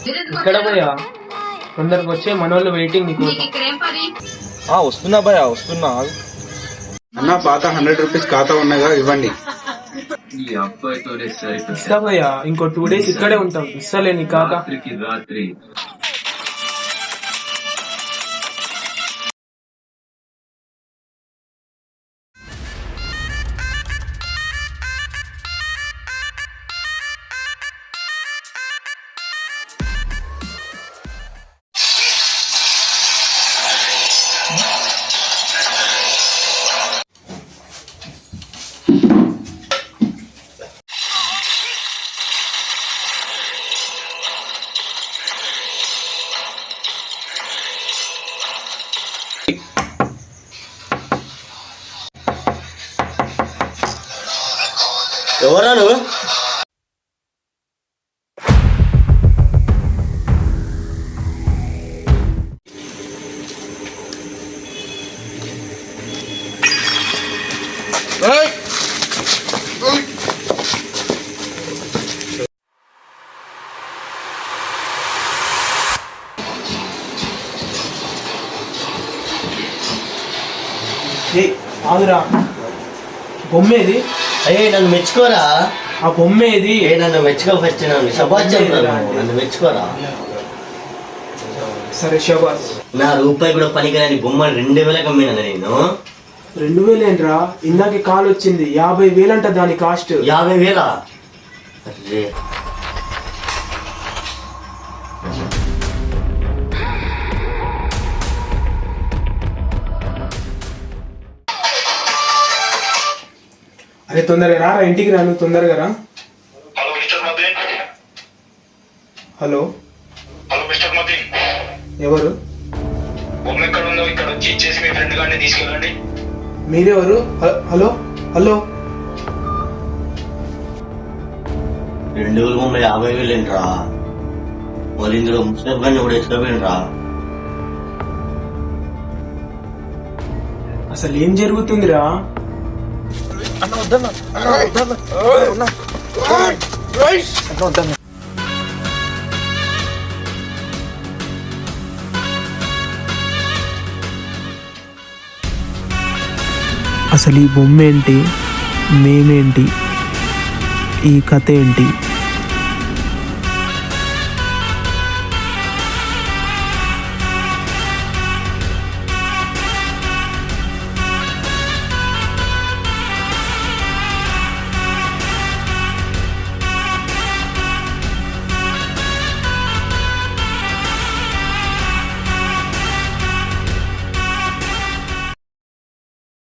ఇక్కడ పోయా తొందరగా వచ్చే మనోళ్ళు వెయిటింగ్ నీకు. వస్తున్నా భయ వస్తున్నా. అన్న పాత 100 రూపీస్ ఖాతా ఉన్నాగా ఇవ్వండి. ఇస్తా పోయా, ఇంకో 2 days ఇక్కడే ఉంటాం. ఇస్తలే నీ ఖాతా. ఎవరా నువ్వు? ఆగురా, బొమ్మేది? అయ్యే నన్ను మెచ్చుకోరా. ఆ బొమ్మేది? నన్ను మెచ్చుకో ఫస్ట్. నన్ను మెచ్చుకోరా. సరే శబాస్. నా రూపాయి కూడా పనికిరాని బొమ్మలు 2000 అమ్మినా నేను. 2000 ఏంట్రా? ఇందాక కాల్ వచ్చింది 50,000 అంట దాని కాస్ట్. 50,000? అరే అరే తొందరగా రా, ఇంటికి రా, నువ్వు తొందరగా రా. Hello hello mister Madeen. ఎవరు? బొమ్మ ఎక్కడ ఉందో ఇక్కడ వచ్చి ఇచ్చేసి మీ ఫ్రెండ్ గారిని తీసుకెళ్ళండి. మీరెవరు? Hello hello. 2 బొమ్మలు 50,000 ఏంట్రా? వాళ్ళు ఇందులో ముస్లిం గారిని కూడా ఎత్తుకపోయినరా? అసలు ఏం జరుగుతుందిరా? అసలు ఈ బొమ్మ ఏంటి, మేమేంటి, ఈ కథ ఏంటి?